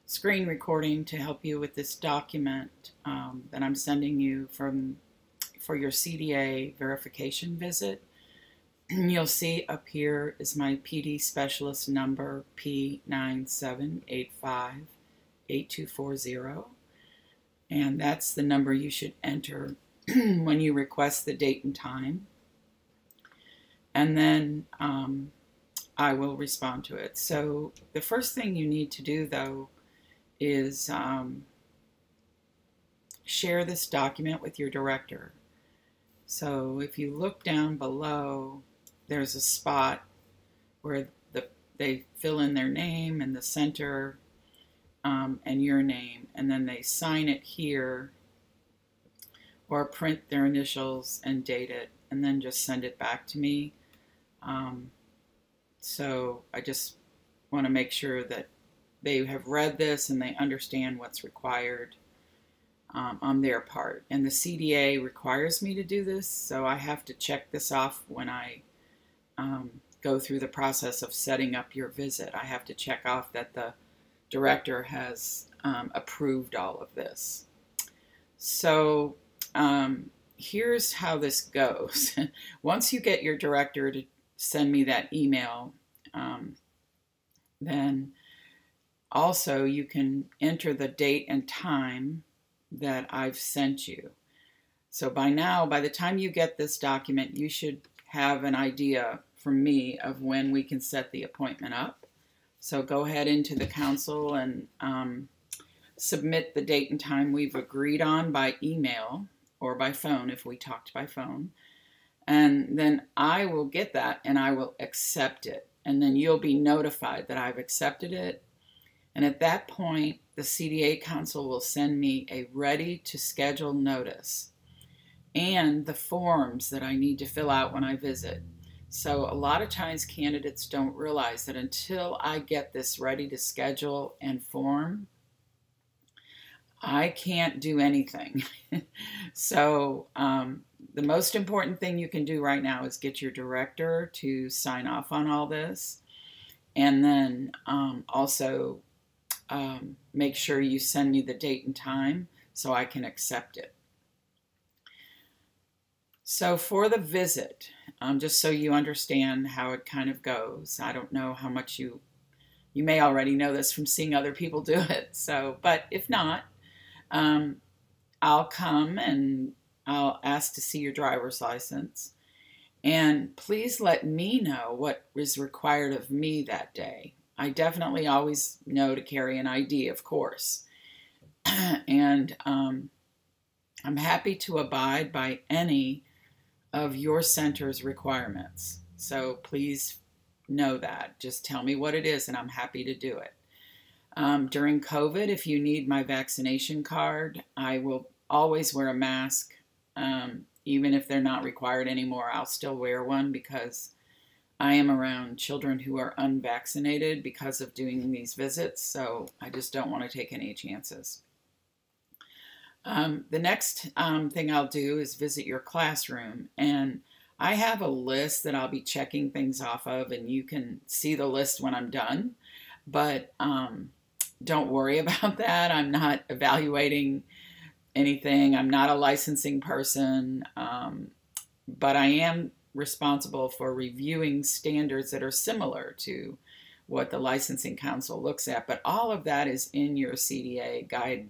screen recording to help you with this document that I'm sending you for your CDA verification visit. You'll see up here is my PD specialist number, P97858240, and that's the number you should enter when you request the date and time. And then I will respond to it. So the first thing you need to do, though, is share this document with your director. So if you look down below, there's a spot where they fill in their name and the center and your name, and then they sign it here or print their initials and date it, and then just send it back to me. So I just want to make sure that they have read this and they understand what's required on their part. And the CDA requires me to do this, so I have to check this off when I go through the process of setting up your visit. I have to check off that the director has approved all of this. So here's how this goes. Once you get your director to send me that email, then also you can enter the date and time that I've sent you. So by now, by the time you get this document, you should have an idea from me of when we can set the appointment up. So go ahead into the council and submit the date and time we've agreed on by email or by phone if we talked by phone. And then I will get that and I will accept it. And then you'll be notified that I've accepted it. And at that point, the CDA Council will send me a ready to schedule notice and the forms that I need to fill out when I visit. So a lot of times candidates don't realize that until I get this ready to schedule and form, I can't do anything. So the most important thing you can do right now is get your director to sign off on all this, and then also make sure you send me the date and time so I can accept it. So for the visit, just so you understand how it kind of goes, I don't know how much you may already know this from seeing other people do it. So, but if not, I'll come and I'll ask to see your driver's license. And please let me know what is required of me that day. I definitely always know to carry an ID, of course. And I'm happy to abide by any of your center's requirements. So please know that. Just tell me what it is and I'm happy to do it. During COVID, if you need my vaccination card, I will always wear a mask. Even if they're not required anymore, I'll still wear one because I am around children who are unvaccinated because of doing these visits, so I just don't want to take any chances. The next thing I'll do is visit your classroom, and I have a list that I'll be checking things off of, and you can see the list when I'm done, but don't worry about that. I'm not evaluating anything. I'm not a licensing person, but I am responsible for reviewing standards that are similar to what the Licensing Council looks at. But all of that is in your CDA guide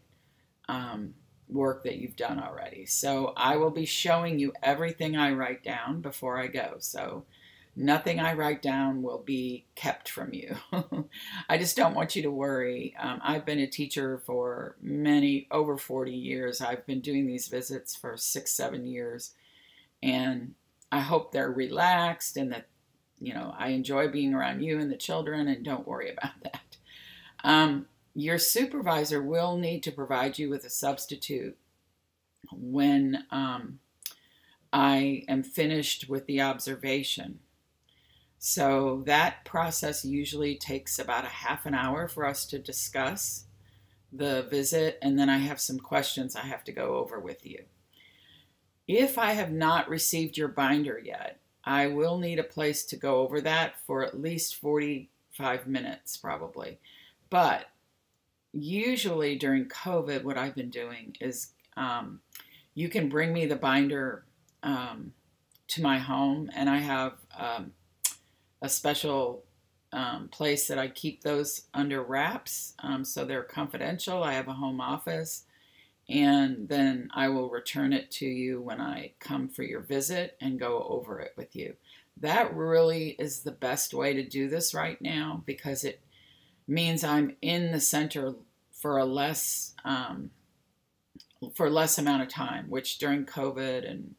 work that you've done already. So I will be showing you everything I write down before I go. So nothing I write down will be kept from you. I just don't want you to worry. I've been a teacher for over 40 years. I've been doing these visits for 6-7 years. And I hope they're relaxed and that, you know, I enjoy being around you and the children, and don't worry about that. Your supervisor will need to provide you with a substitute when I am finished with the observation. So that process usually takes about a half an hour for us to discuss the visit, and then I have some questions I have to go over with you. If I have not received your binder yet, I will need a place to go over that for at least 45 minutes probably. But usually during COVID, what I've been doing is you can bring me the binder to my home, and I have a special place that I keep those under wraps, so they're confidential. I have a home office, and then I will return it to you when I come for your visit and go over it with you. That really is the best way to do this right now, because it means I'm in the center for less amount of time, which during COVID and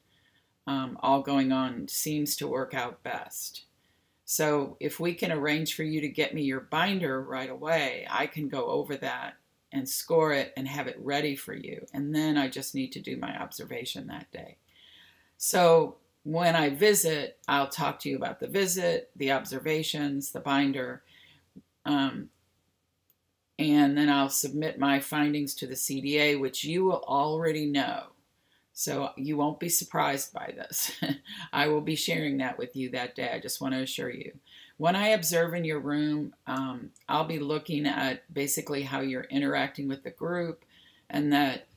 all going on seems to work out best. So if we can arrange for you to get me your binder right away, I can go over that and score it and have it ready for you. And then I just need to do my observation that day. So when I visit, I'll talk to you about the visit, the observations, the binder, and then I'll submit my findings to the CDA, which you will already know. So you won't be surprised by this. I will be sharing that with you that day. I just want to assure you. When I observe in your room, I'll be looking at basically how you're interacting with the group, and that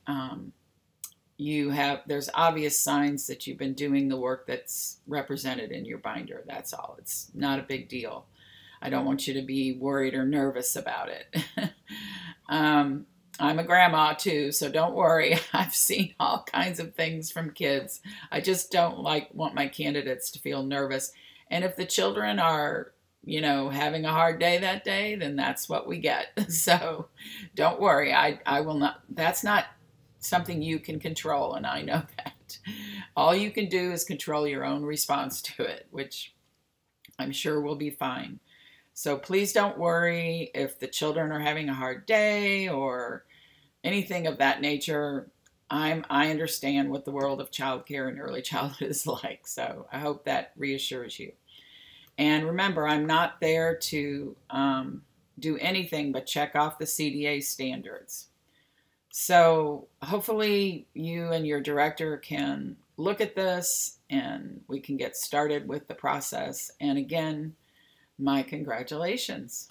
there's obvious signs that you've been doing the work that's represented in your binder. That's all. It's not a big deal. I don't want you to be worried or nervous about it. I'm a grandma too, so don't worry. I've seen all kinds of things from kids. I just don't want my candidates to feel nervous. And if the children are, having a hard day that day, then that's what we get. So don't worry. I will not. That's not something you can control, and I know that. All you can do is control your own response to it, which I'm sure will be fine. So please don't worry if the children are having a hard day or anything of that nature. I understand what the world of childcare and early childhood is like, so I hope that reassures you. And remember, I'm not there to do anything but check off the CDA standards. So hopefully you and your director can look at this and we can get started with the process. And again, my congratulations.